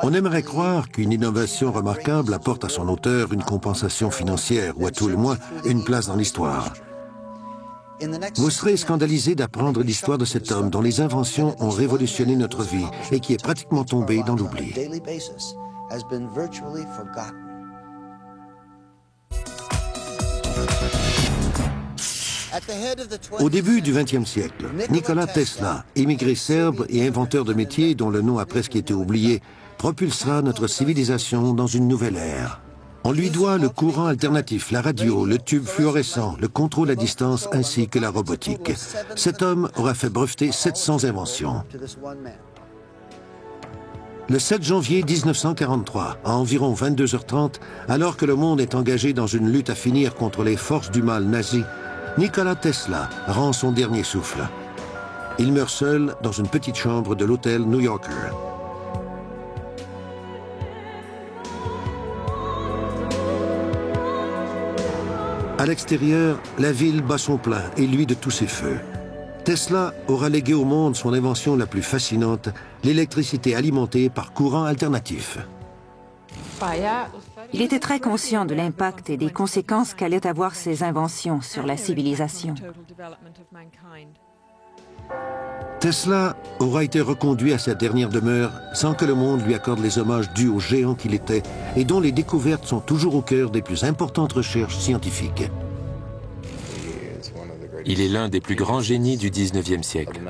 On aimerait croire qu'une innovation remarquable apporte à son auteur une compensation financière ou à tout le moins une place dans l'histoire. Vous serez scandalisé d'apprendre l'histoire de cet homme dont les inventions ont révolutionné notre vie et qui est pratiquement tombé dans l'oubli. Au début du XXe siècle, Nikola Tesla, immigré serbe et inventeur de métiers dont le nom a presque été oublié, propulsera notre civilisation dans une nouvelle ère. On lui doit le courant alternatif, la radio, le tube fluorescent, le contrôle à distance ainsi que la robotique. Cet homme aura fait breveter 700 inventions. Le 7 janvier 1943, à environ 22h30, alors que le monde est engagé dans une lutte à finir contre les forces du mal nazi, Nikola Tesla rend son dernier souffle. Il meurt seul dans une petite chambre de l'hôtel New Yorker. À l'extérieur, la ville bat son plein et lui de tous ses feux. Tesla aura légué au monde son invention la plus fascinante, l'électricité alimentée par courant alternatif. Il était très conscient de l'impact et des conséquences qu'allaient avoir ses inventions sur la civilisation. Tesla aura été reconduit à sa dernière demeure sans que le monde lui accorde les hommages dus au géant qu'il était et dont les découvertes sont toujours au cœur des plus importantes recherches scientifiques. Il est l'un des plus grands génies du XIXe siècle.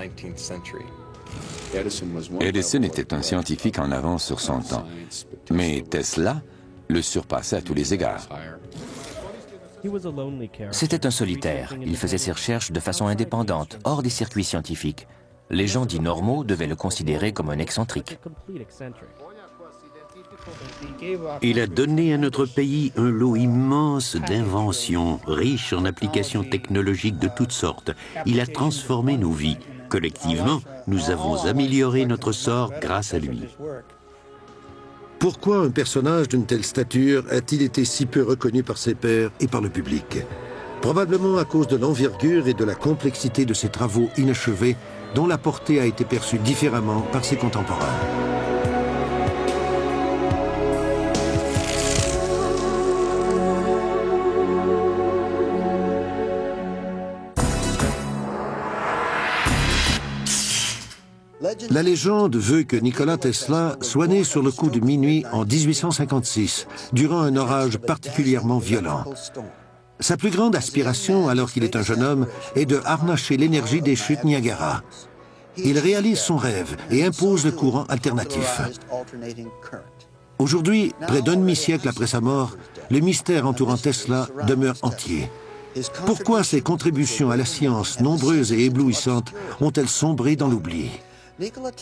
Edison était un scientifique en avance sur son temps, mais Tesla le surpassait à tous les égards. C'était un solitaire. Il faisait ses recherches de façon indépendante, hors des circuits scientifiques. Les gens dits normaux devaient le considérer comme un excentrique. Il a donné à notre pays un lot immense d'inventions, riches en applications technologiques de toutes sortes. Il a transformé nos vies. Collectivement, nous avons amélioré notre sort grâce à lui. Pourquoi un personnage d'une telle stature a-t-il été si peu reconnu par ses pairs et par le public? Probablement à cause de l'envergure et de la complexité de ses travaux inachevés, dont la portée a été perçue différemment par ses contemporains. La légende veut que Nikola Tesla soit né sur le coup de minuit en 1856, durant un orage particulièrement violent. Sa plus grande aspiration, alors qu'il est un jeune homme, est de harnacher l'énergie des chutes Niagara. Il réalise son rêve et impose le courant alternatif. Aujourd'hui, près d'un demi-siècle après sa mort, le mystère entourant Tesla demeure entier. Pourquoi ses contributions à la science, nombreuses et éblouissantes, ont-elles sombré dans l'oubli?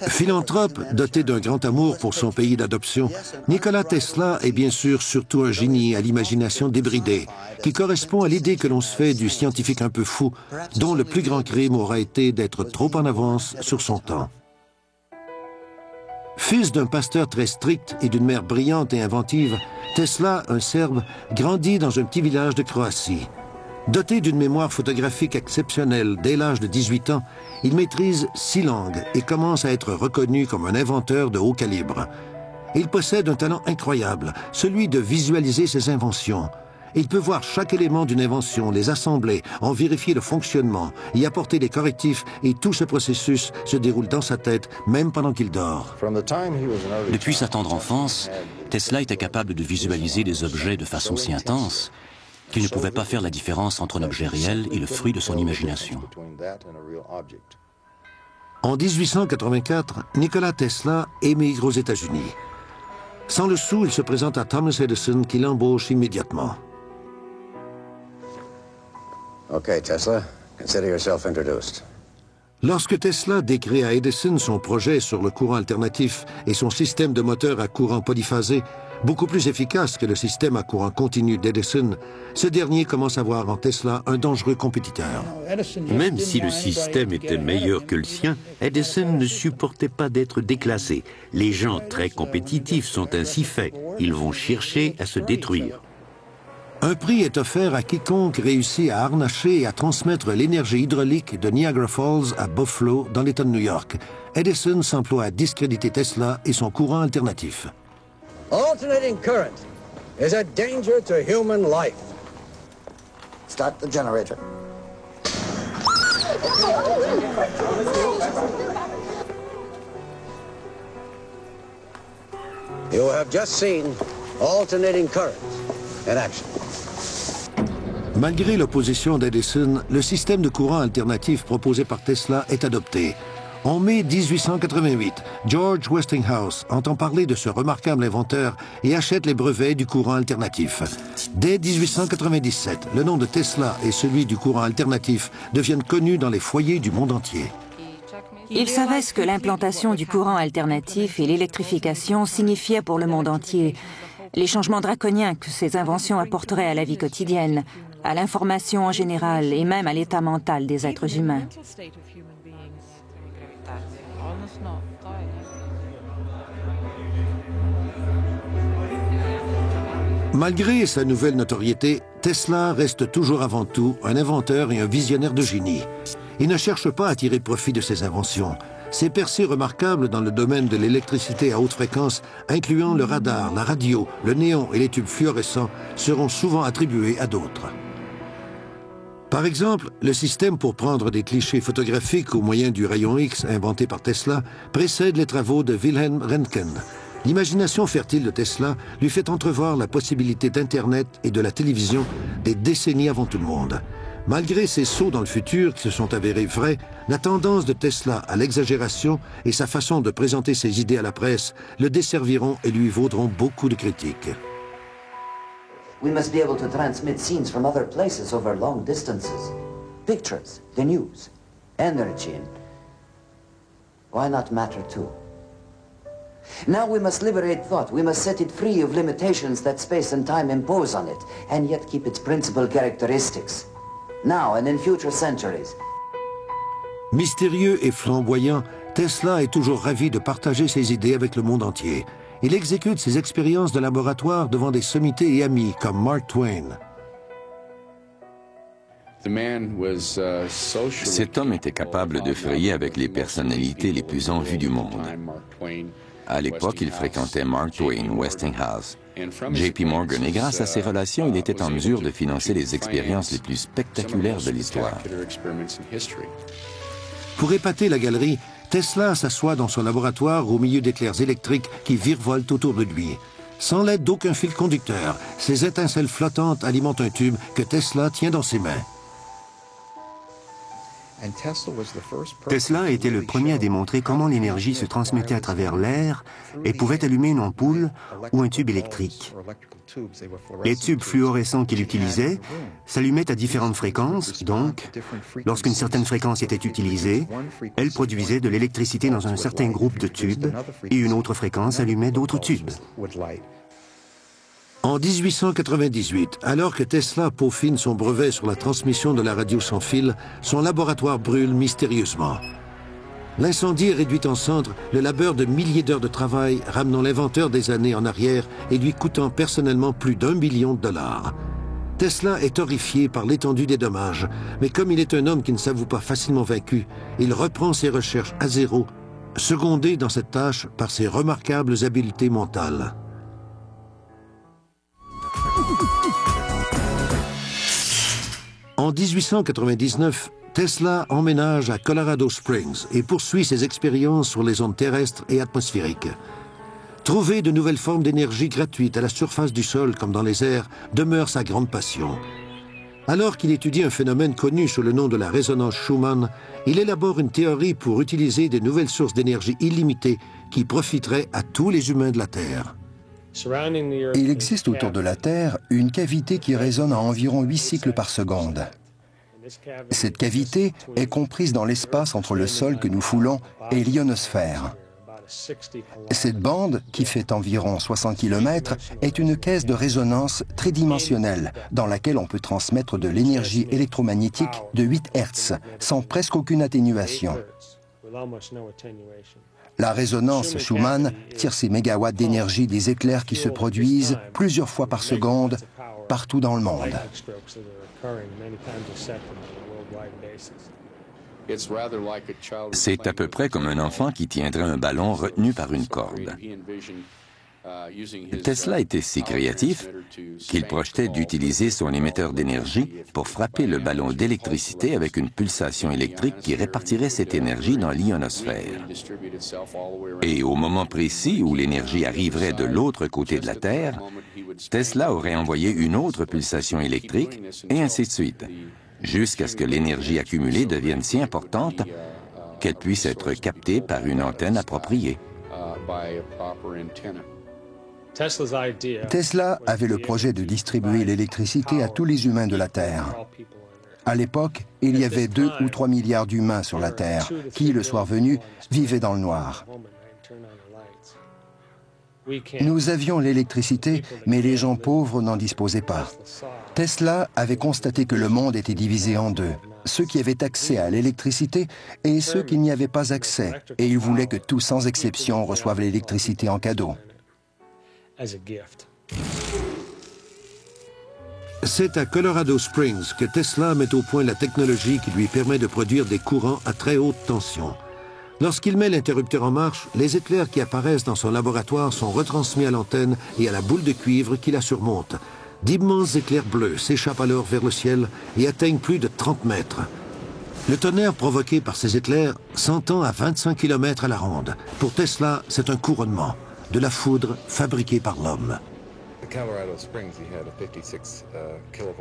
Philanthrope, doté d'un grand amour pour son pays d'adoption, Nikola Tesla est bien sûr surtout un génie à l'imagination débridée, qui correspond à l'idée que l'on se fait du scientifique un peu fou, dont le plus grand crime aura été d'être trop en avance sur son temps. Fils d'un pasteur très strict et d'une mère brillante et inventive, Tesla, un Serbe, grandit dans un petit village de Croatie. Doté d'une mémoire photographique exceptionnelle dès l'âge de 18 ans, il maîtrise 6 langues et commence à être reconnu comme un inventeur de haut calibre. Il possède un talent incroyable, celui de visualiser ses inventions. Il peut voir chaque élément d'une invention, les assembler, en vérifier le fonctionnement, y apporter des correctifs, et tout ce processus se déroule dans sa tête, même pendant qu'il dort. Depuis sa tendre enfance, Tesla était capable de visualiser des objets de façon si intense qu'il ne pouvait pas faire la différence entre un objet réel et le fruit de son imagination. En 1884, Nikola Tesla émigre aux États-Unis. Sans le sou, il se présente à Thomas Edison qui l'embauche immédiatement. Okay, Tesla, consider yourself introduced. Lorsque Tesla décrit à Edison son projet sur le courant alternatif et son système de moteur à courant polyphasé, beaucoup plus efficace que le système à courant continu d'Edison, ce dernier commence à voir en Tesla un dangereux compétiteur. Même si le système était meilleur que le sien, Edison ne supportait pas d'être déclassé. Les gens très compétitifs sont ainsi faits. Ils vont chercher à se détruire. Un prix est offert à quiconque réussit à harnacher et à transmettre l'énergie hydraulique de Niagara Falls à Buffalo, dans l'État de New York. Edison s'emploie à discréditer Tesla et son courant alternatif. Alternating current is a danger to human life. Start the generator. You have just seen alternating current in action. Malgré l'opposition d'Edison, le système de courant alternatif proposé par Tesla est adopté. En mai 1888, George Westinghouse entend parler de ce remarquable inventeur et achète les brevets du courant alternatif. Dès 1897, le nom de Tesla et celui du courant alternatif deviennent connus dans les foyers du monde entier. Il savait ce que l'implantation du courant alternatif et l'électrification signifiaient pour le monde entier, les changements draconiens que ces inventions apporteraient à la vie quotidienne, à l'information en général et même à l'état mental des êtres humains. Malgré sa nouvelle notoriété, Tesla reste toujours avant tout un inventeur et un visionnaire de génie. Il ne cherche pas à tirer profit de ses inventions. Ses percées remarquables dans le domaine de l'électricité à haute fréquence, incluant le radar, la radio, le néon et les tubes fluorescents, seront souvent attribuées à d'autres. Par exemple, le système pour prendre des clichés photographiques au moyen du rayon X inventé par Tesla précède les travaux de Wilhelm Röntgen. L'imagination fertile de Tesla lui fait entrevoir la possibilité d'Internet et de la télévision des décennies avant tout le monde. Malgré ces sauts dans le futur qui se sont avérés vrais, la tendance de Tesla à l'exagération et sa façon de présenter ses idées à la presse le desserviront et lui vaudront beaucoup de critiques. We must be able to transmit scenes from other places over long distances. Pictures, the news, energy, and why not matter too? Now we must liberate thought. We must set it free of limitations that space and time impose on it, and yet keep its principal characteristics. Now and in future centuries. Mystérieux et flamboyant, Tesla est toujours ravi de partager ses idées avec le monde entier. Il exécute ses expériences de laboratoire devant des sommités et amis comme Mark Twain. Cet homme était capable de frayer avec les personnalités les plus en vue du monde. À l'époque, il fréquentait Mark Twain, Westinghouse, JP Morgan, et grâce à ses relations, il était en mesure de financer les expériences les plus spectaculaires de l'histoire. Pour épater la galerie, Tesla s'assoit dans son laboratoire au milieu d'éclairs électriques qui virevoltent autour de lui. Sans l'aide d'aucun fil conducteur, ces étincelles flottantes alimentent un tube que Tesla tient dans ses mains. Tesla était le premier à démontrer comment l'énergie se transmettait à travers l'air et pouvait allumer une ampoule ou un tube électrique. Les tubes fluorescents qu'il utilisait s'allumaient à différentes fréquences, donc, lorsqu'une certaine fréquence était utilisée, elle produisait de l'électricité dans un certain groupe de tubes et une autre fréquence allumait d'autres tubes. En 1898, alors que Tesla peaufine son brevet sur la transmission de la radio sans fil, son laboratoire brûle mystérieusement. L'incendie réduit en cendres le labeur de milliers d'heures de travail, ramenant l'inventeur des années en arrière et lui coûtant personnellement plus d'1 million de dollars. Tesla est horrifié par l'étendue des dommages, mais comme il est un homme qui ne s'avoue pas facilement vaincu, il reprend ses recherches à zéro, secondé dans cette tâche par ses remarquables habiletés mentales. En 1899, Tesla emménage à Colorado Springs et poursuit ses expériences sur les ondes terrestres et atmosphériques. Trouver de nouvelles formes d'énergie gratuites à la surface du sol comme dans les airs demeure sa grande passion. Alors qu'il étudie un phénomène connu sous le nom de la résonance Schumann, il élabore une théorie pour utiliser de nouvelles sources d'énergie illimitées qui profiteraient à tous les humains de la Terre. Il existe autour de la Terre une cavité qui résonne à environ 8 cycles par seconde. Cette cavité est comprise dans l'espace entre le sol que nous foulons et l'ionosphère. Cette bande, qui fait environ 60 km, est une caisse de résonance tridimensionnelle dans laquelle on peut transmettre de l'énergie électromagnétique de 8 Hz sans presque aucune atténuation. La résonance Schumann tire ses mégawatts d'énergie des éclairs qui se produisent plusieurs fois par seconde partout dans le monde. C'est à peu près comme un enfant qui tiendrait un ballon retenu par une corde. Tesla était si créatif qu'il projetait d'utiliser son émetteur d'énergie pour frapper le ballon d'électricité avec une pulsation électrique qui répartirait cette énergie dans l'ionosphère. Et au moment précis où l'énergie arriverait de l'autre côté de la Terre, Tesla aurait envoyé une autre pulsation électrique, et ainsi de suite, jusqu'à ce que l'énergie accumulée devienne si importante qu'elle puisse être captée par une antenne appropriée. Tesla avait le projet de distribuer l'électricité à tous les humains de la Terre. À l'époque, il y avait 2 ou 3 milliards d'humains sur la Terre qui, le soir venu, vivaient dans le noir. Nous avions l'électricité, mais les gens pauvres n'en disposaient pas. Tesla avait constaté que le monde était divisé en deux, ceux qui avaient accès à l'électricité et ceux qui n'y avaient pas accès, et il voulait que tous, sans exception, reçoivent l'électricité en cadeau. C'est à Colorado Springs que Tesla met au point la technologie qui lui permet de produire des courants à très haute tension. Lorsqu'il met l'interrupteur en marche, les éclairs qui apparaissent dans son laboratoire sont retransmis à l'antenne et à la boule de cuivre qui la surmonte. D'immenses éclairs bleus s'échappent alors vers le ciel et atteignent plus de 30 mètres. Le tonnerre provoqué par ces éclairs s'entend à 25 km à la ronde. Pour Tesla, c'est un couronnement, de la foudre fabriquée par l'homme.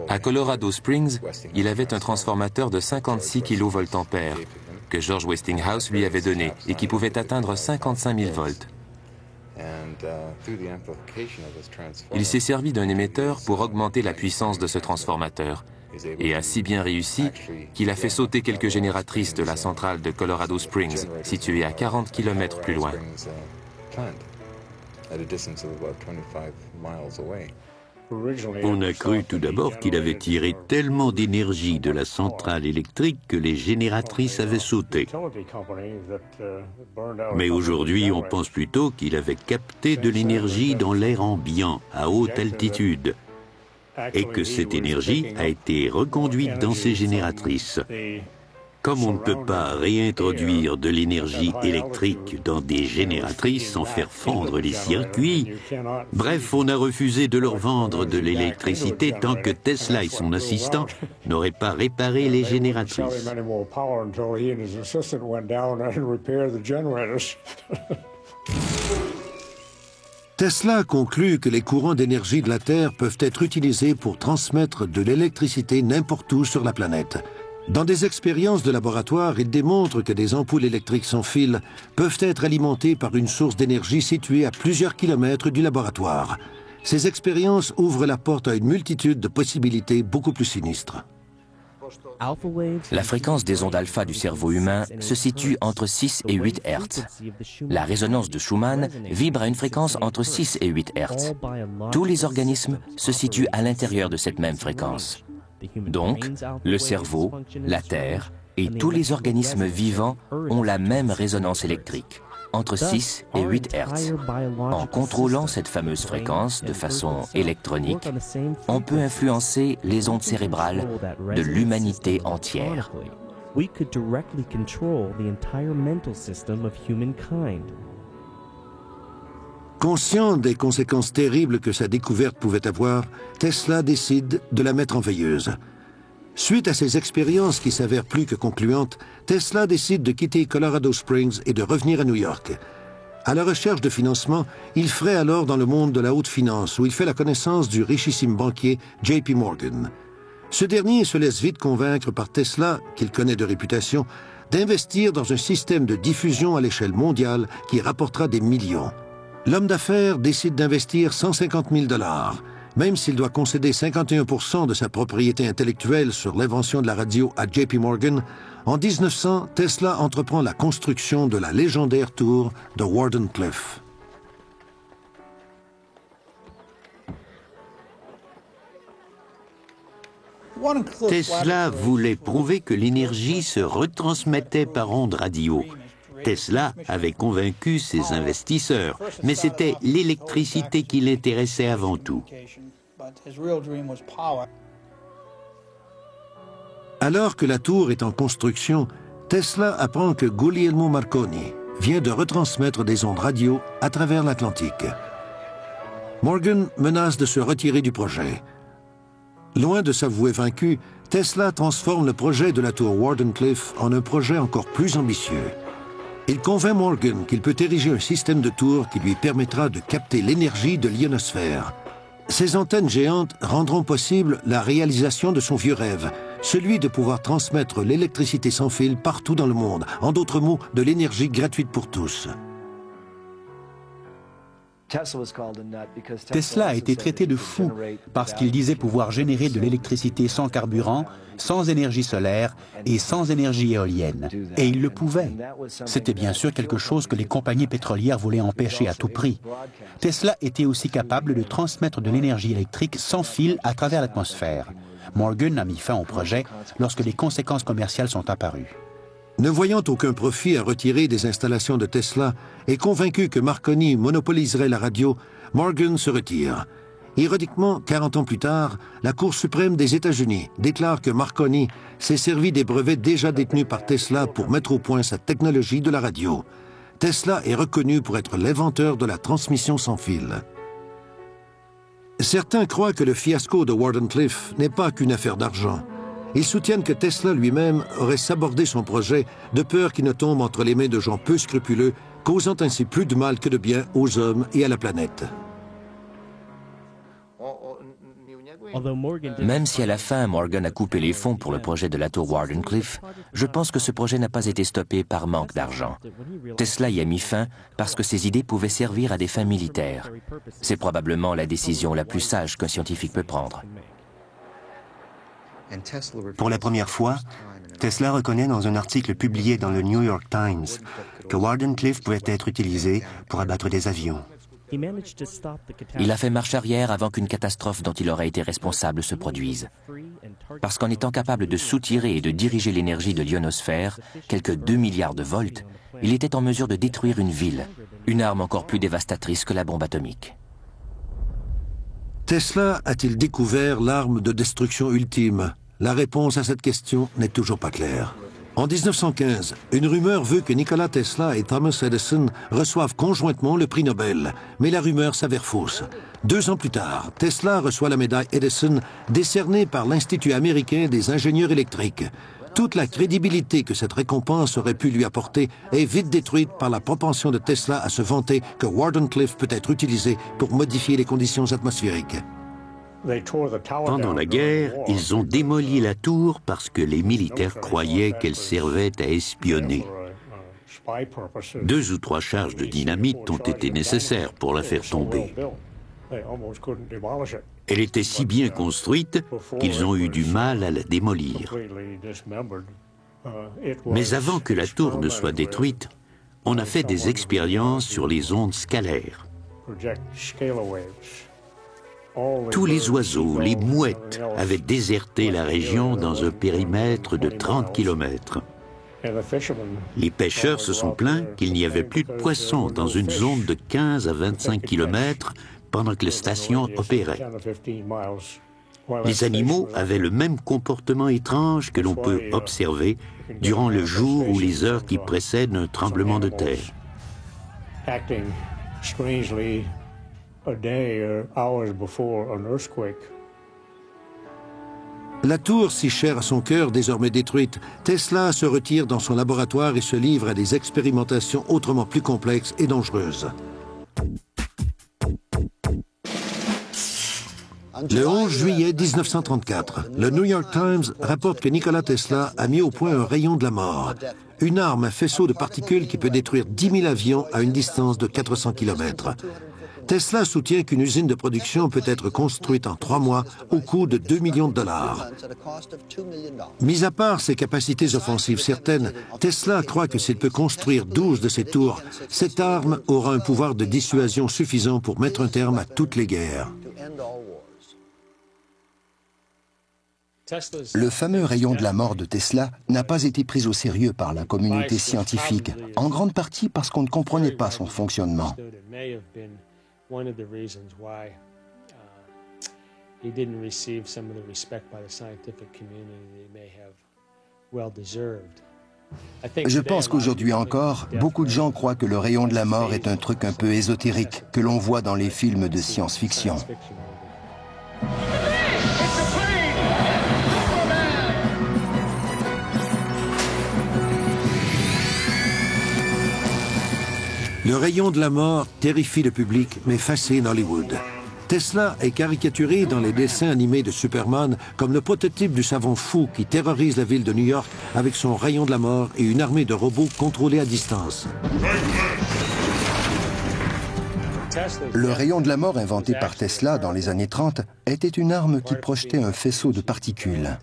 À Colorado Springs, il avait un transformateur de 56 kVA que George Westinghouse lui avait donné et qui pouvait atteindre 55 000 volts. Il s'est servi d'un émetteur pour augmenter la puissance de ce transformateur et a si bien réussi qu'il a fait sauter quelques génératrices de la centrale de Colorado Springs, située à 40 km plus loin. On a cru tout d'abord qu'il avait tiré tellement d'énergie de la centrale électrique que les génératrices avaient sauté. Mais aujourd'hui, on pense plutôt qu'il avait capté de l'énergie dans l'air ambiant, à haute altitude, et que cette énergie a été reconduite dans ces génératrices. Comme on ne peut pas réintroduire de l'énergie électrique dans des génératrices sans faire fondre les circuits, bref, on a refusé de leur vendre de l'électricité tant que Tesla et son assistant n'auraient pas réparé les génératrices. Tesla conclut que les courants d'énergie de la Terre peuvent être utilisés pour transmettre de l'électricité n'importe où sur la planète. Dans des expériences de laboratoire, il démontre que des ampoules électriques sans fil peuvent être alimentées par une source d'énergie située à plusieurs kilomètres du laboratoire. Ces expériences ouvrent la porte à une multitude de possibilités beaucoup plus sinistres. La fréquence des ondes alpha du cerveau humain se situe entre 6 et 8 Hz. La résonance de Schumann vibre à une fréquence entre 6 et 8 Hz. Tous les organismes se situent à l'intérieur de cette même fréquence. Donc, le cerveau, la Terre et tous les organismes vivants ont la même résonance électrique, entre 6 et 8 Hz. En contrôlant cette fameuse fréquence de façon électronique, on peut influencer les ondes cérébrales de l'humanité entière. Conscient des conséquences terribles que sa découverte pouvait avoir, Tesla décide de la mettre en veilleuse. Suite à ces expériences qui s'avèrent plus que concluantes, Tesla décide de quitter Colorado Springs et de revenir à New York. À la recherche de financement, il fraye alors dans le monde de la haute finance, où il fait la connaissance du richissime banquier JP Morgan. Ce dernier se laisse vite convaincre par Tesla, qu'il connaît de réputation, d'investir dans un système de diffusion à l'échelle mondiale qui rapportera des millions. L'homme d'affaires décide d'investir 150 000 $. Même s'il doit concéder 51% de sa propriété intellectuelle sur l'invention de la radio à JP Morgan, en 1900, Tesla entreprend la construction de la légendaire tour de Wardenclyffe. Tesla voulait prouver que l'énergie se retransmettait par ondes radio. Tesla avait convaincu ses investisseurs, mais c'était l'électricité qui l'intéressait avant tout. Alors que la tour est en construction, Tesla apprend que Guglielmo Marconi vient de retransmettre des ondes radio à travers l'Atlantique. Morgan menace de se retirer du projet. Loin de s'avouer vaincu, Tesla transforme le projet de la tour Wardenclyffe en un projet encore plus ambitieux. Il convainc Morgan qu'il peut ériger un système de tours qui lui permettra de capter l'énergie de l'ionosphère. Ces antennes géantes rendront possible la réalisation de son vieux rêve, celui de pouvoir transmettre l'électricité sans fil partout dans le monde, en d'autres mots, de l'énergie gratuite pour tous. Tesla a été traité de fou parce qu'il disait pouvoir générer de l'électricité sans carburant, sans énergie solaire et sans énergie éolienne. Et il le pouvait. C'était bien sûr quelque chose que les compagnies pétrolières voulaient empêcher à tout prix. Tesla était aussi capable de transmettre de l'énergie électrique sans fil à travers l'atmosphère. Morgan a mis fin au projet lorsque les conséquences commerciales sont apparues. Ne voyant aucun profit à retirer des installations de Tesla et convaincu que Marconi monopoliserait la radio, Morgan se retire. Ironiquement, 40 ans plus tard, la Cour suprême des États-Unis déclare que Marconi s'est servi des brevets déjà détenus par Tesla pour mettre au point sa technologie de la radio. Tesla est reconnu pour être l'inventeur de la transmission sans fil. Certains croient que le fiasco de Wardenclyffe n'est pas qu'une affaire d'argent. Ils soutiennent que Tesla lui-même aurait sabordé son projet de peur qu'il ne tombe entre les mains de gens peu scrupuleux, causant ainsi plus de mal que de bien aux hommes et à la planète. Même si à la fin Morgan a coupé les fonds pour le projet de la tour Wardenclyffe, je pense que ce projet n'a pas été stoppé par manque d'argent. Tesla y a mis fin parce que ses idées pouvaient servir à des fins militaires. C'est probablement la décision la plus sage qu'un scientifique peut prendre. Pour la première fois, Tesla reconnaît dans un article publié dans le New York Times que Wardenclyffe pouvait être utilisé pour abattre des avions. Il a fait marche arrière avant qu'une catastrophe dont il aurait été responsable se produise. Parce qu'en étant capable de soutirer et de diriger l'énergie de l'ionosphère, quelques 2 milliards de volts, il était en mesure de détruire une ville, une arme encore plus dévastatrice que la bombe atomique. Tesla a-t-il découvert l'arme de destruction ultime? La réponse à cette question n'est toujours pas claire. En 1915, une rumeur veut que Nikola Tesla et Thomas Edison reçoivent conjointement le prix Nobel, mais la rumeur s'avère fausse. 2 ans plus tard, Tesla reçoit la médaille Edison décernée par l'Institut américain des ingénieurs électriques. Toute la crédibilité que cette récompense aurait pu lui apporter est vite détruite par la propension de Tesla à se vanter que Wardenclyffe peut être utilisé pour modifier les conditions atmosphériques. Pendant la guerre, ils ont démoli la tour parce que les militaires croyaient qu'elle servait à espionner. 2 ou 3 charges de dynamite ont été nécessaires pour la faire tomber. Elle était si bien construite qu'ils ont eu du mal à la démolir. Mais avant que la tour ne soit détruite, on a fait des expériences sur les ondes scalaires. Tous les oiseaux, les mouettes, avaient déserté la région dans un périmètre de 30 km. Les pêcheurs se sont plaints qu'il n'y avait plus de poissons dans une zone de 15 à 25 km pendant que la station opérait. Les animaux avaient le même comportement étrange que l'on peut observer durant le jour ou les heures qui précèdent un tremblement de terre. La tour, si chère à son cœur, désormais détruite, Tesla se retire dans son laboratoire et se livre à des expérimentations autrement plus complexes et dangereuses. Le 11 juillet 1934, le New York Times rapporte que Nikola Tesla a mis au point un rayon de la mort, une arme à faisceau de particules qui peut détruire 10 000 avions à une distance de 400 km. Tesla soutient qu'une usine de production peut être construite en 3 mois au coût de 2 millions de dollars. Mis à part ses capacités offensives certaines, Tesla croit que s'il peut construire 12 de ces tours, cette arme aura un pouvoir de dissuasion suffisant pour mettre un terme à toutes les guerres. Le fameux rayon de la mort de Tesla n'a pas été pris au sérieux par la communauté scientifique, en grande partie parce qu'on ne comprenait pas son fonctionnement. he didn't receive some of the respect by the scientific community that he may have well deserved. Je pense qu'aujourd'hui encore, beaucoup de gens croient que le rayon de la mort est un truc un peu ésotérique que l'on voit dans les films de science-fiction. Le rayon de la mort terrifie le public, mais fascine Hollywood. Tesla est caricaturé dans les dessins animés de Superman comme le prototype du savant fou qui terrorise la ville de New York avec son rayon de la mort et une armée de robots contrôlés à distance. Le rayon de la mort inventé par Tesla dans les années 30 était une arme qui projetait un faisceau de particules.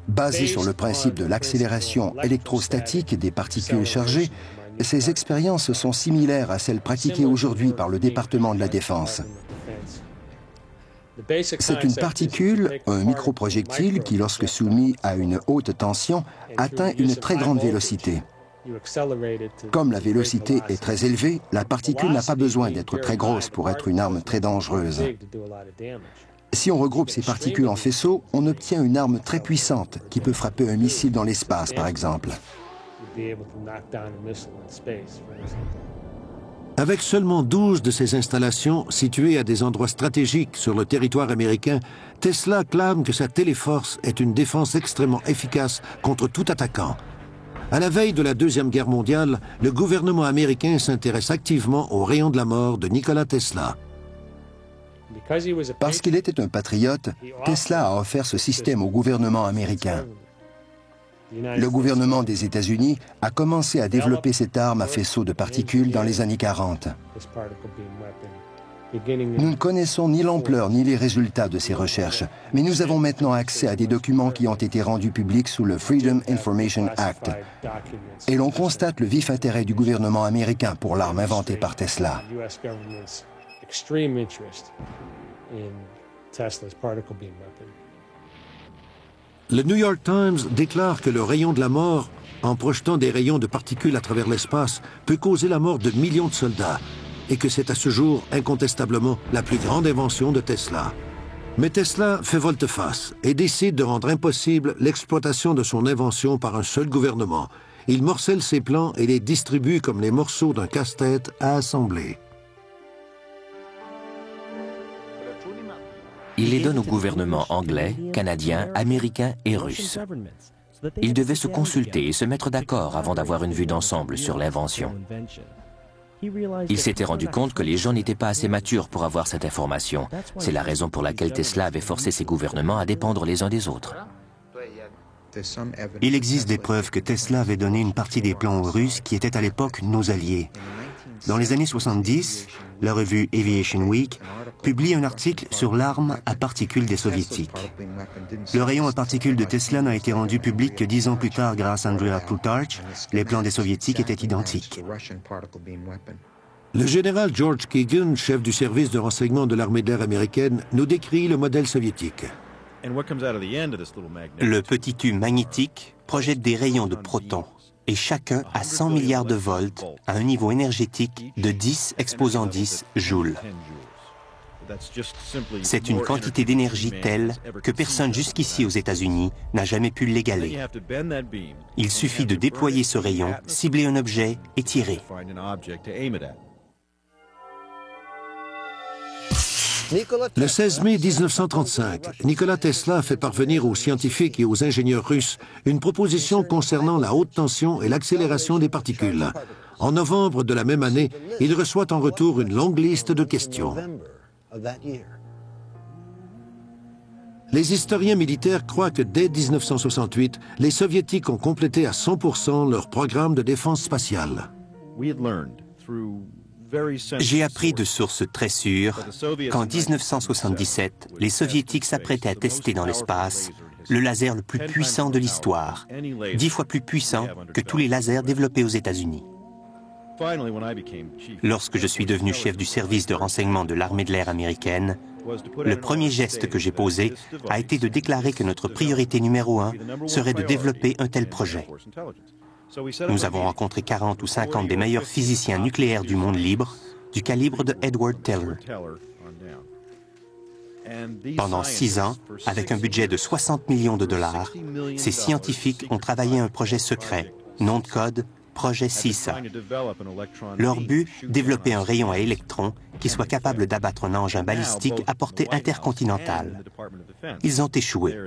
Basé sur le principe de l'accélération électrostatique des particules chargées, ces expériences sont similaires à celles pratiquées aujourd'hui par le département de la Défense. C'est une particule, un microprojectile qui, lorsque soumis à une haute tension, atteint une très grande vélocité. Comme la vélocité est très élevée, la particule n'a pas besoin d'être très grosse pour être une arme très dangereuse. Si on regroupe ces particules en faisceaux, on obtient une arme très puissante qui peut frapper un missile dans l'espace, par exemple. Avec seulement 12 de ces installations situées à des endroits stratégiques sur le territoire américain, Tesla clame que sa téléforce est une défense extrêmement efficace contre tout attaquant. À la veille de la Deuxième Guerre mondiale, le gouvernement américain s'intéresse activement au rayon de la mort de Nikola Tesla. Parce qu'il était un patriote, Tesla a offert ce système au gouvernement américain. Le gouvernement des États-Unis a commencé à développer cette arme à faisceau de particules dans les années 40. Nous ne connaissons ni l'ampleur ni les résultats de ces recherches, mais nous avons maintenant accès à des documents qui ont été rendus publics sous le Freedom Information Act. Et l'on constate le vif intérêt du gouvernement américain pour l'arme inventée par Tesla. Le New York Times déclare que le rayon de la mort, en projetant des rayons de particules à travers l'espace, peut causer la mort de millions de soldats et que c'est à ce jour incontestablement la plus grande invention de Tesla. Mais Tesla fait volte-face et décide de rendre impossible l'exploitation de son invention par un seul gouvernement. Il morcelle ses plans et les distribue comme les morceaux d'un casse-tête à assembler. Il les donne aux gouvernements anglais, canadiens, américains et russes. Ils devaient se consulter et se mettre d'accord avant d'avoir une vue d'ensemble sur l'invention. Il s'était rendu compte que les gens n'étaient pas assez matures pour avoir cette information. C'est la raison pour laquelle Tesla avait forcé ses gouvernements à dépendre les uns des autres. Il existe des preuves que Tesla avait donné une partie des plans aux Russes qui étaient à l'époque nos alliés. Dans les années 70, la revue Aviation Week publie un article sur l'arme à particules des Soviétiques. Le rayon à particules de Tesla n'a été rendu public que 10 ans plus tard grâce à Andrea Plutarch. Les plans des Soviétiques étaient identiques. Le général George Kagan, chef du service de renseignement de l'armée de l'air américaine, nous décrit le modèle soviétique. Le petit tube magnétique projette des rayons de protons, et chacun à 100 milliards de volts à un niveau énergétique de 10 exposant 10 joules. C'est une quantité d'énergie telle que personne jusqu'ici aux États-Unis n'a jamais pu l'égaler. Il suffit de déployer ce rayon, cibler un objet et tirer. Le 16 mai 1935, Nikola Tesla fait parvenir aux scientifiques et aux ingénieurs russes une proposition concernant la haute tension et l'accélération des particules. En novembre de la même année, il reçoit en retour une longue liste de questions. Les historiens militaires croient que dès 1968, les Soviétiques ont complété à 100% leur programme de défense spatiale. J'ai appris de sources très sûres qu'en 1977, les Soviétiques s'apprêtaient à tester dans l'espace le laser le plus puissant de l'histoire, 10 fois plus puissant que tous les lasers développés aux États-Unis. Lorsque je suis devenu chef du service de renseignement de l'armée de l'air américaine, le premier geste que j'ai posé a été de déclarer que notre priorité numéro 1 serait de développer un tel projet. Nous avons rencontré 40 ou 50 des meilleurs physiciens nucléaires du monde libre, du calibre de Edward Teller. Pendant 6 ans, avec un budget de 60 millions de dollars, ces scientifiques ont travaillé un projet secret, nom de code, projet CISA. Leur but, développer un rayon à électrons qui soit capable d'abattre un engin balistique à portée intercontinentale. Ils ont échoué.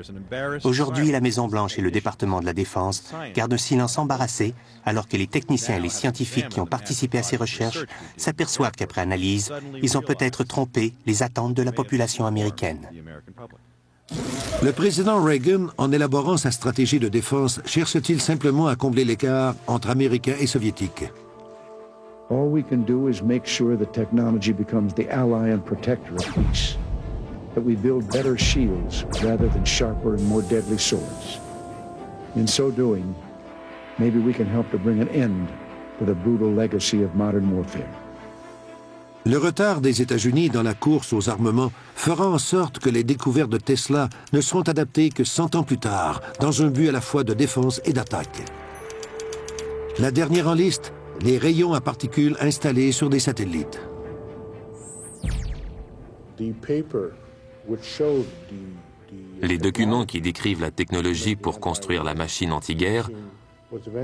Aujourd'hui, la Maison-Blanche et le département de la Défense gardent un silence embarrassé alors que les techniciens et les scientifiques qui ont participé à ces recherches s'aperçoivent qu'après analyse, ils ont peut-être trompé les attentes de la population américaine. Le président Reagan, en élaborant sa stratégie de défense, cherche-t-il simplement à combler l'écart entre Américains et Soviétiques? All we can do is make sure that technology becomes the ally and protector of peace. That we build better shields rather than sharper and more deadly swords. In so doing, maybe we can help to bring an end to the brutal legacy of modern warfare. Le retard des États-Unis dans la course aux armements fera en sorte que les découvertes de Tesla ne seront adaptées que 100 ans plus tard, dans un but à la fois de défense et d'attaque. La dernière en liste, les rayons à particules installés sur des satellites. Les documents qui décrivent la technologie pour construire la machine anti-guerre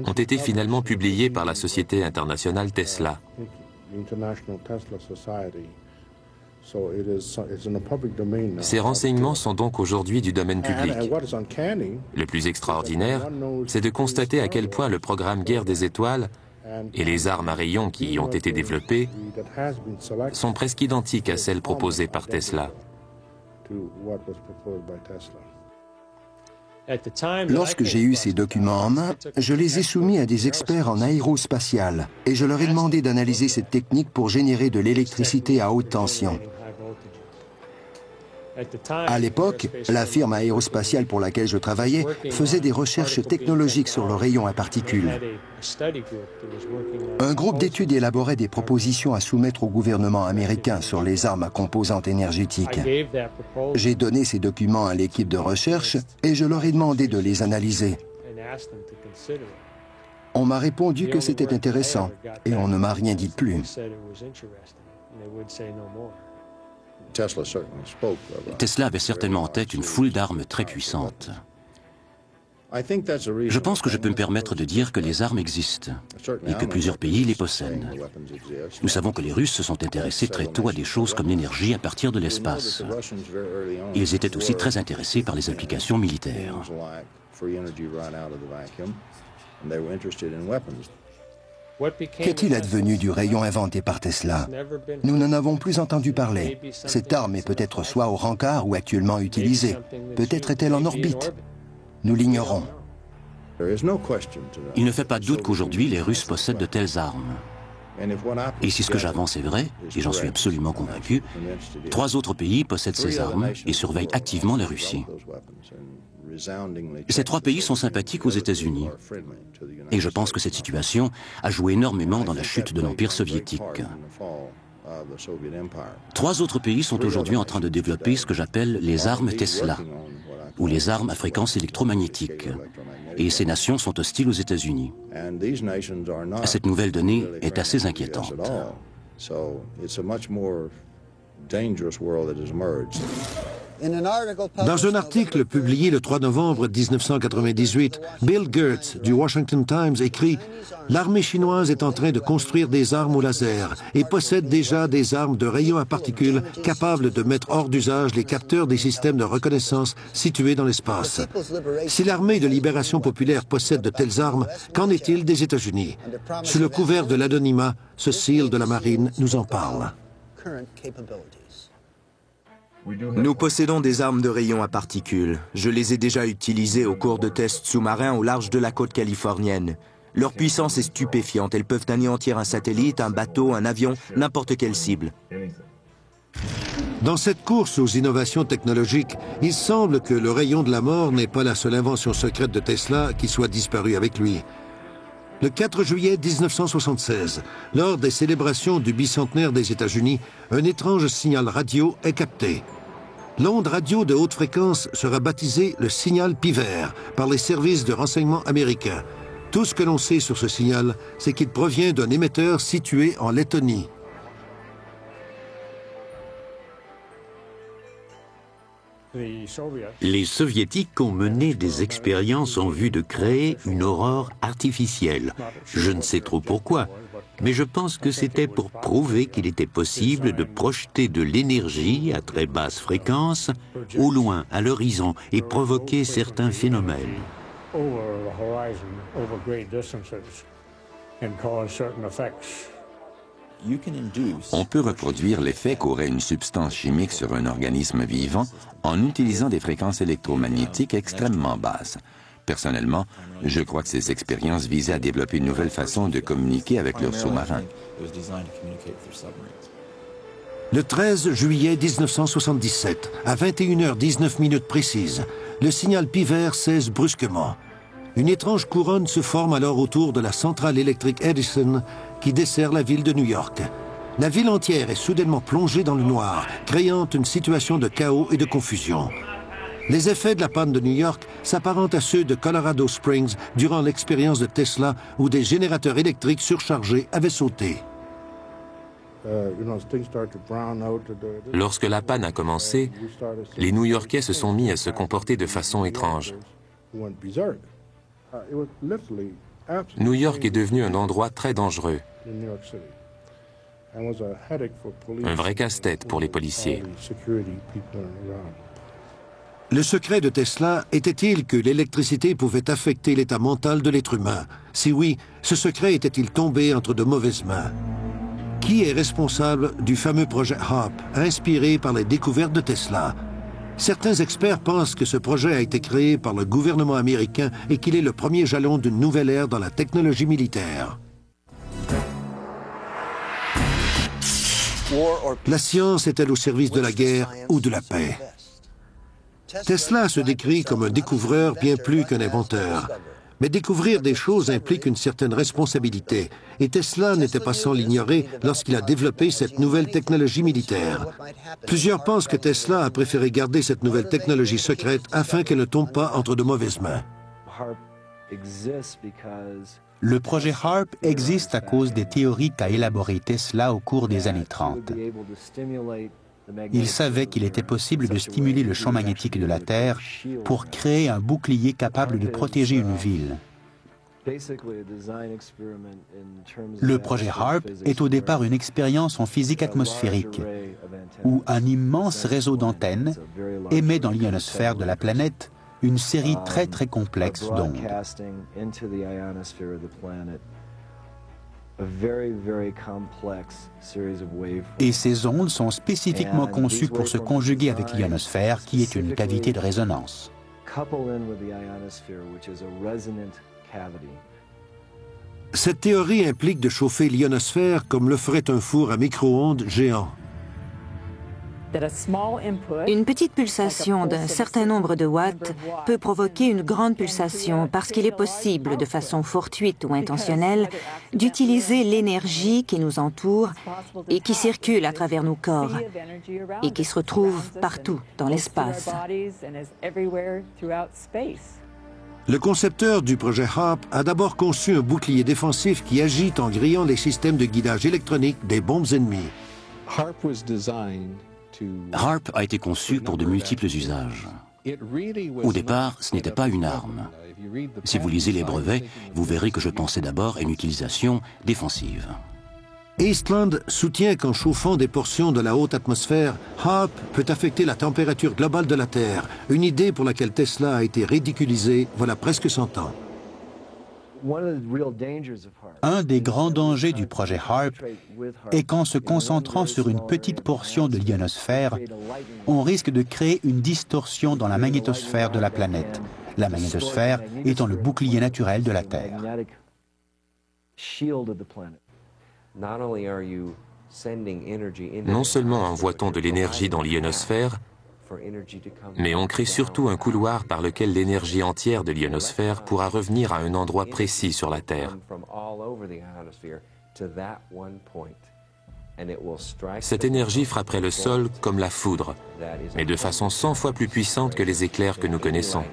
ont été finalement publiés par la société internationale Tesla. Ces renseignements sont donc aujourd'hui du domaine public. Le plus extraordinaire, c'est de constater à quel point le programme Guerre des étoiles et les armes à rayons qui y ont été développées sont presque identiques à celles proposées par Tesla. Lorsque j'ai eu ces documents en main, je les ai soumis à des experts en aérospatial et je leur ai demandé d'analyser cette technique pour générer de l'électricité à haute tension. À l'époque, la firme aérospatiale pour laquelle je travaillais faisait des recherches technologiques sur le rayon à particules. Un groupe d'études élaborait des propositions à soumettre au gouvernement américain sur les armes à composantes énergétiques. J'ai donné ces documents à l'équipe de recherche et je leur ai demandé de les analyser. On m'a répondu que c'était intéressant et on ne m'a rien dit de plus. Tesla avait certainement en tête une foule d'armes très puissantes. Je pense que je peux me permettre de dire que les armes existent et que plusieurs pays les possèdent. Nous savons que les Russes se sont intéressés très tôt à des choses comme l'énergie à partir de l'espace. Ils étaient aussi très intéressés par les applications militaires. Qu'est-il advenu du rayon inventé par Tesla? Nous n'en avons plus entendu parler. Cette arme est peut-être soit au rencard ou actuellement utilisée. Peut-être est-elle en orbite. Nous l'ignorons. Il ne fait pas de doute qu'aujourd'hui les Russes possèdent de telles armes. Et si ce que j'avance est vrai, et j'en suis absolument convaincu, 3 autres pays possèdent ces armes et surveillent activement la Russie. Ces 3 pays sont sympathiques aux États-Unis. Et je pense que cette situation a joué énormément dans la chute de l'Empire soviétique. 3 autres pays sont aujourd'hui en train de développer ce que j'appelle les armes Tesla, ou les armes à fréquence électromagnétique. Et ces nations sont hostiles aux États-Unis. Cette nouvelle donnée est assez inquiétante. Dans un article publié le 3 novembre 1998, Bill Gertz du Washington Times écrit « L'armée chinoise est en train de construire des armes au laser et possède déjà des armes de rayons à particules capables de mettre hors d'usage les capteurs des systèmes de reconnaissance situés dans l'espace. Si l'armée de libération populaire possède de telles armes, qu'en est-il des États-Unis? Sous le couvert de l'anonymat, ce SEAL de la marine nous en parle. Nous possédons des armes de rayons à particules. Je les ai déjà utilisées au cours de tests sous-marins au large de la côte californienne. Leur puissance est stupéfiante. Elles peuvent anéantir un satellite, un bateau, un avion, n'importe quelle cible. Dans cette course aux innovations technologiques, il semble que le rayon de la mort n'est pas la seule invention secrète de Tesla qui soit disparue avec lui. Le 4 juillet 1976, lors des célébrations du bicentenaire des États-Unis, un étrange signal radio est capté. L'onde radio de haute fréquence sera baptisée le signal Pivert par les services de renseignement américains. Tout ce que l'on sait sur ce signal, c'est qu'il provient d'un émetteur situé en Lettonie. Les Soviétiques ont mené des expériences en vue de créer une aurore artificielle. Je ne sais trop pourquoi, mais je pense que c'était pour prouver qu'il était possible de projeter de l'énergie à très basse fréquence au loin, à l'horizon, et provoquer certains phénomènes. On peut reproduire l'effet qu'aurait une substance chimique sur un organisme vivant en utilisant des fréquences électromagnétiques extrêmement basses. Personnellement, je crois que ces expériences visaient à développer une nouvelle façon de communiquer avec leurs sous-marins. Le 13 juillet 1977, à 21h19 précises, le signal pivert cesse brusquement. Une étrange couronne se forme alors autour de la centrale électrique Edison qui dessert la ville de New York. La ville entière est soudainement plongée dans le noir, créant une situation de chaos et de confusion. Les effets de la panne de New York s'apparentent à ceux de Colorado Springs durant l'expérience de Tesla où des générateurs électriques surchargés avaient sauté. Lorsque la panne a commencé, les New-Yorkais se sont mis à se comporter de façon étrange. New York est devenu un endroit très dangereux. Un vrai casse-tête pour les policiers. Le secret de Tesla était-il que l'électricité pouvait affecter l'état mental de l'être humain? Si oui, ce secret était-il tombé entre de mauvaises mains? Qui est responsable du fameux projet HARP, inspiré par les découvertes de Tesla? Certains experts pensent que ce projet a été créé par le gouvernement américain et qu'il est le premier jalon d'une nouvelle ère dans la technologie militaire. La science est-elle au service de la guerre ou de la paix? Tesla se décrit comme un découvreur bien plus qu'un inventeur. Mais découvrir des choses implique une certaine responsabilité, et Tesla n'était pas sans l'ignorer lorsqu'il a développé cette nouvelle technologie militaire. Plusieurs pensent que Tesla a préféré garder cette nouvelle technologie secrète afin qu'elle ne tombe pas entre de mauvaises mains. Le projet HARP existe à cause des théories qu'a élaborées Tesla au cours des années 30. Il savait qu'il était possible de stimuler le champ magnétique de la Terre pour créer un bouclier capable de protéger une ville. Le projet HARP est au départ une expérience en physique atmosphérique, où un immense réseau d'antennes émet dans l'ionosphère de la planète une série très complexe d'ondes. Et ces ondes sont spécifiquement conçues pour se conjuguer avec l'ionosphère, qui est une cavité de résonance. Cette théorie implique de chauffer l'ionosphère comme le ferait un four à micro-ondes géant. Une petite pulsation d'un certain nombre de watts peut provoquer une grande pulsation parce qu'il est possible, de façon fortuite ou intentionnelle, d'utiliser l'énergie qui nous entoure et qui circule à travers nos corps et qui se retrouve partout dans l'espace. Le concepteur du projet HARP a d'abord conçu un bouclier défensif qui agit en grillant les systèmes de guidage électronique des bombes ennemies. HARP a été conçu pour de multiples usages. Au départ, ce n'était pas une arme. Si vous lisez les brevets, vous verrez que je pensais d'abord à une utilisation défensive. Eastland soutient qu'en chauffant des portions de la haute atmosphère, HARP peut affecter la température globale de la Terre, une idée pour laquelle Tesla a été ridiculisée voilà presque 100 ans. Un des grands dangers du projet HARP est qu'en se concentrant sur une petite portion de l'ionosphère, on risque de créer une distorsion dans la magnétosphère de la planète, la magnétosphère étant le bouclier naturel de la Terre. Non seulement envoie-t-on de l'énergie dans l'ionosphère, mais on crée surtout un couloir par lequel l'énergie entière de l'ionosphère pourra revenir à un endroit précis sur la Terre. Cette énergie frapperait le sol comme la foudre, mais de façon 100 fois plus puissante que les éclairs que nous connaissons.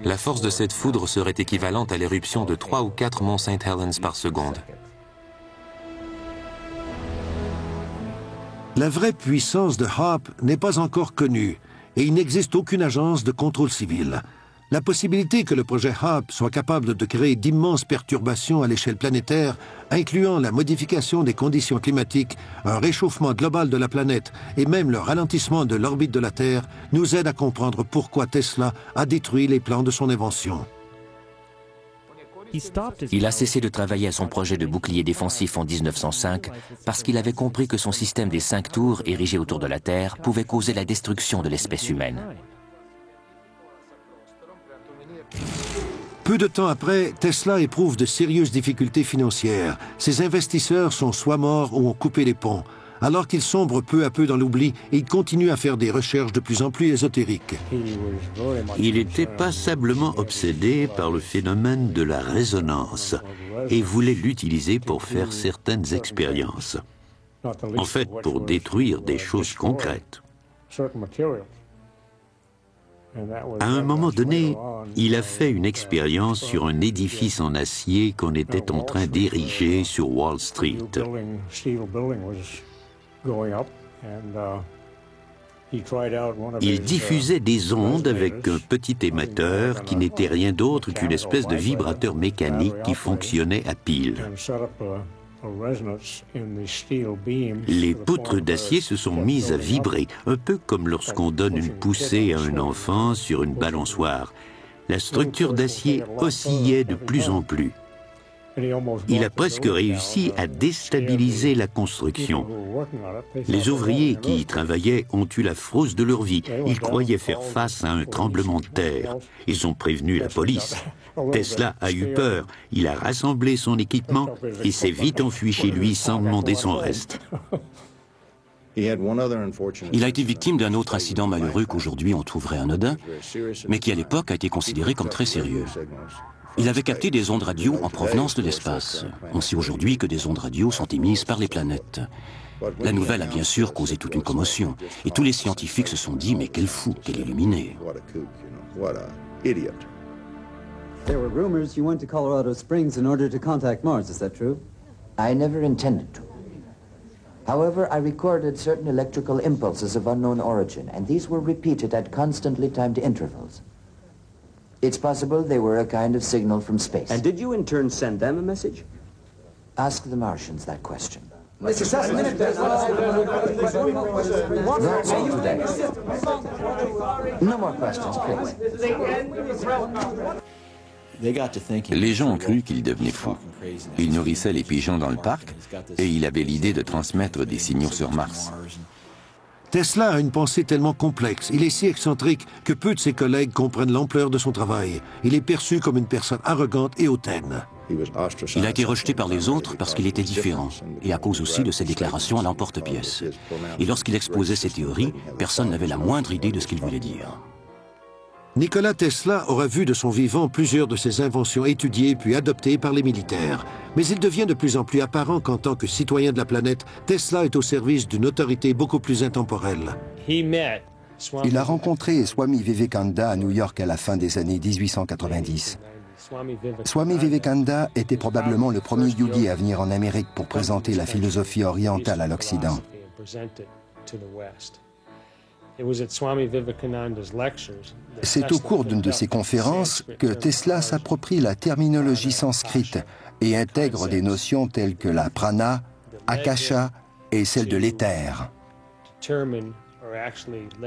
La force de cette foudre serait équivalente à l'éruption de 3 ou 4 monts St. Helens par seconde. La vraie puissance de HAARP n'est pas encore connue et il n'existe aucune agence de contrôle civil. La possibilité que le projet HAARP soit capable de créer d'immenses perturbations à l'échelle planétaire, incluant la modification des conditions climatiques, un réchauffement global de la planète et même le ralentissement de l'orbite de la Terre, nous aide à comprendre pourquoi Tesla a détruit les plans de son invention. Il a cessé de travailler à son projet de bouclier défensif en 1905 parce qu'il avait compris que son système des 5 tours érigées autour de la Terre pouvait causer la destruction de l'espèce humaine. Peu de temps après, Tesla éprouve de sérieuses difficultés financières. Ses investisseurs sont soit morts ou ont coupé les ponts. Alors qu'il sombre peu à peu dans l'oubli, il continue à faire des recherches de plus en plus ésotériques. Il était passablement obsédé par le phénomène de la résonance et voulait l'utiliser pour faire certaines expériences. En fait, pour détruire des choses concrètes. À un moment donné, il a fait une expérience sur un édifice en acier qu'on était en train d'ériger sur Wall Street. Il diffusait des ondes avec un petit émetteur qui n'était rien d'autre qu'une espèce de vibrateur mécanique qui fonctionnait à pile. Les poutres d'acier se sont mises à vibrer, un peu comme lorsqu'on donne une poussée à un enfant sur une balançoire. La structure d'acier oscillait de plus en plus. Il a presque réussi à déstabiliser la construction. Les ouvriers qui y travaillaient ont eu la frousse de leur vie. Ils croyaient faire face à un tremblement de terre. Ils ont prévenu la police. Tesla a eu peur. Il a rassemblé son équipement et s'est vite enfui chez lui sans demander son reste. Il a été victime d'un autre incident malheureux qu'aujourd'hui on trouverait anodin, mais qui à l'époque a été considéré comme très sérieux. Il avait capté des ondes radio en provenance de l'espace. On sait aujourd'hui que des ondes radio sont émises par les planètes. La nouvelle a bien sûr causé toute une commotion, et tous les scientifiques se sont dit « mais quel fou, quel illuminé !» There were rumors you went to Colorado Springs in order to contact Mars, is that true? I never intended to. However, I recorded certain electrical impulses of unknown origin, and these were repeated at constantly timed intervals. It's possible they were a kind of signal from space. And did you in turn send them a message? Ask the Martians that question. Mr. Cessna, That's all today. No more questions, please. Les gens ont cru qu'il devenait fou. Il nourrissait les pigeons dans le parc et il avait l'idée de transmettre des signaux sur Mars. Tesla a une pensée tellement complexe, il est si excentrique que peu de ses collègues comprennent l'ampleur de son travail. Il est perçu comme une personne arrogante et hautaine. Il a été rejeté par les autres parce qu'il était différent, et à cause aussi de ses déclarations à l'emporte-pièce. Et lorsqu'il exposait ses théories, personne n'avait la moindre idée de ce qu'il voulait dire. Nikola Tesla aura vu de son vivant plusieurs de ses inventions étudiées puis adoptées par les militaires. Mais il devient de plus en plus apparent qu'en tant que citoyen de la planète, Tesla est au service d'une autorité beaucoup plus intemporelle. Il a rencontré Swami Vivekananda à New York à la fin des années 1890. Swami Vivekananda était probablement le premier yogi à venir en Amérique pour présenter la philosophie orientale à l'Occident. C'est au cours d'une de ses conférences que Tesla s'approprie la terminologie sanscrite et intègre des notions telles que la prana, akasha et celle de l'éther.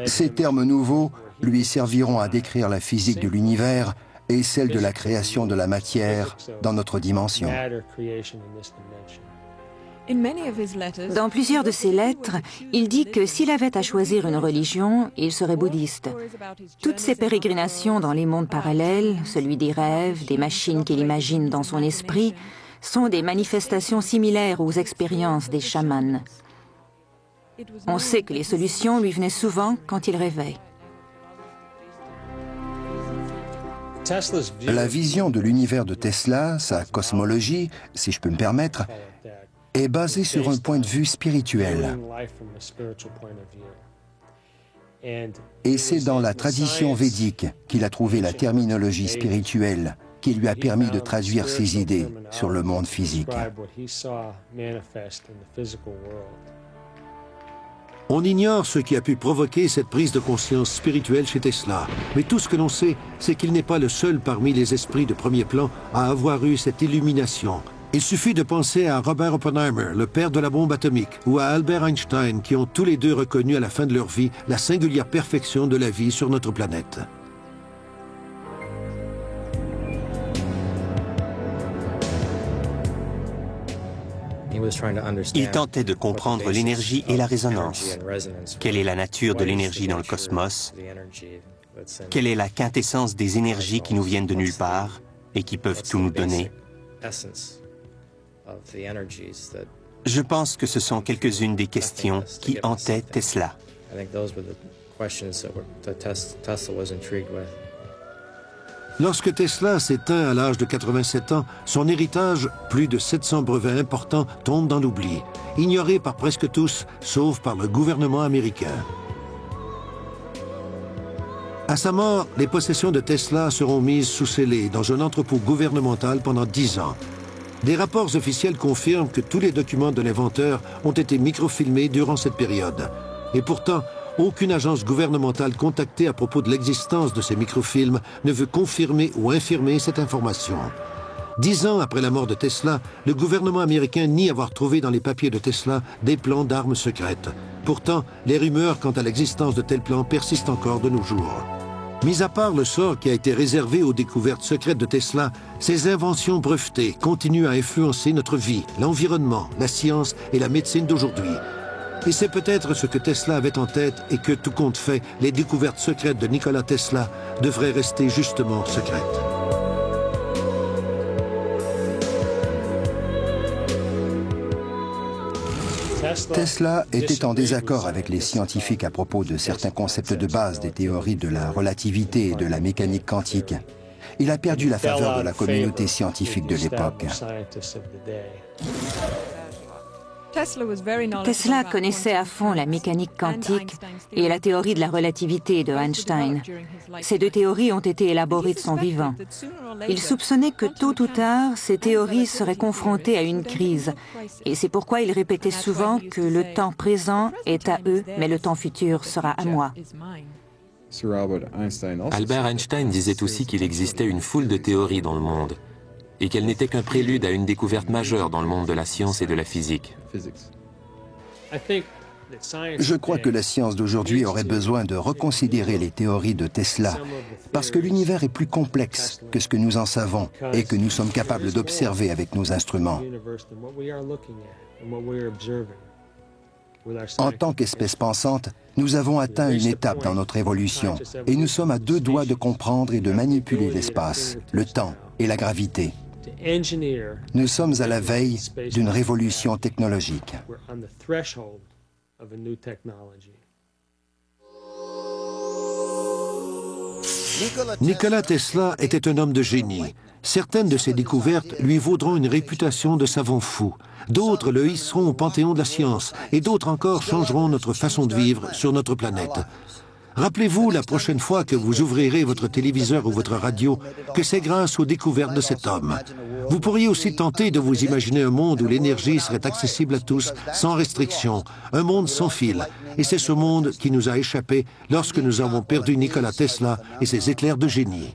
Ces termes nouveaux lui serviront à décrire la physique de l'univers et celle de la création de la matière dans notre dimension. Dans plusieurs de ses lettres, il dit que s'il avait à choisir une religion, il serait bouddhiste. Toutes ses pérégrinations dans les mondes parallèles, celui des rêves, des machines qu'il imagine dans son esprit, sont des manifestations similaires aux expériences des chamans. On sait que les solutions lui venaient souvent quand il rêvait. La vision de l'univers de Tesla, sa cosmologie, si je peux me permettre, est basée sur un point de vue spirituel. Et c'est dans la tradition védique qu'il a trouvé la terminologie spirituelle qui lui a permis de traduire ses idées sur le monde physique. On ignore ce qui a pu provoquer cette prise de conscience spirituelle chez Tesla. Mais tout ce que l'on sait, c'est qu'il n'est pas le seul parmi les esprits de premier plan à avoir eu cette illumination. Il suffit de penser à Robert Oppenheimer, le père de la bombe atomique, ou à Albert Einstein, qui ont tous les deux reconnu à la fin de leur vie la singulière perfection de la vie sur notre planète. Il tentait de comprendre l'énergie et la résonance. Quelle est la nature de l'énergie dans le cosmos? Quelle est la quintessence des énergies qui nous viennent de nulle part et qui peuvent tout nous donner? Je pense que ce sont quelques-unes des questions qui hantaient Tesla. Lorsque Tesla s'éteint à l'âge de 87 ans, son héritage, plus de 700 brevets importants, tombe dans l'oubli, ignoré par presque tous, sauf par le gouvernement américain. À sa mort, les possessions de Tesla seront mises sous scellé dans un entrepôt gouvernemental pendant 10 ans. Des rapports officiels confirment que tous les documents de l'inventeur ont été microfilmés durant cette période. Et pourtant, aucune agence gouvernementale contactée à propos de l'existence de ces microfilms ne veut confirmer ou infirmer cette information. 10 ans après la mort de Tesla, le gouvernement américain nie avoir trouvé dans les papiers de Tesla des plans d'armes secrètes. Pourtant, les rumeurs quant à l'existence de tels plans persistent encore de nos jours. Mis à part le sort qui a été réservé aux découvertes secrètes de Tesla, ces inventions brevetées continuent à influencer notre vie, l'environnement, la science et la médecine d'aujourd'hui. Et c'est peut-être ce que Tesla avait en tête et que, tout compte fait, les découvertes secrètes de Nikola Tesla devraient rester justement secrètes. Tesla était en désaccord avec les scientifiques à propos de certains concepts de base des théories de la relativité et de la mécanique quantique. Il a perdu la faveur de la communauté scientifique de l'époque. Tesla connaissait à fond la mécanique quantique et la théorie de la relativité de Einstein. Ces deux théories ont été élaborées de son vivant. Il soupçonnait que tôt ou tard, ces théories seraient confrontées à une crise. Et c'est pourquoi il répétait souvent que le temps présent est à eux, mais le temps futur sera à moi. Albert Einstein disait aussi qu'il existait une foule de théories dans le monde et qu'elle n'était qu'un prélude à une découverte majeure dans le monde de la science et de la physique. Je crois que la science d'aujourd'hui aurait besoin de reconsidérer les théories de Tesla, parce que l'univers est plus complexe que ce que nous en savons et que nous sommes capables d'observer avec nos instruments. En tant qu'espèce pensante, nous avons atteint une étape dans notre évolution et nous sommes à deux doigts de comprendre et de manipuler l'espace, le temps et la gravité. Nous sommes à la veille d'une révolution technologique. Nikola Tesla était un homme de génie. Certaines de ses découvertes lui vaudront une réputation de savant fou. D'autres le hisseront au panthéon de la science et d'autres encore changeront notre façon de vivre sur notre planète. Rappelez-vous la prochaine fois que vous ouvrirez votre téléviseur ou votre radio que c'est grâce aux découvertes de cet homme. Vous pourriez aussi tenter de vous imaginer un monde où l'énergie serait accessible à tous, sans restriction, un monde sans fil. Et c'est ce monde qui nous a échappé lorsque nous avons perdu Nikola Tesla et ses éclairs de génie.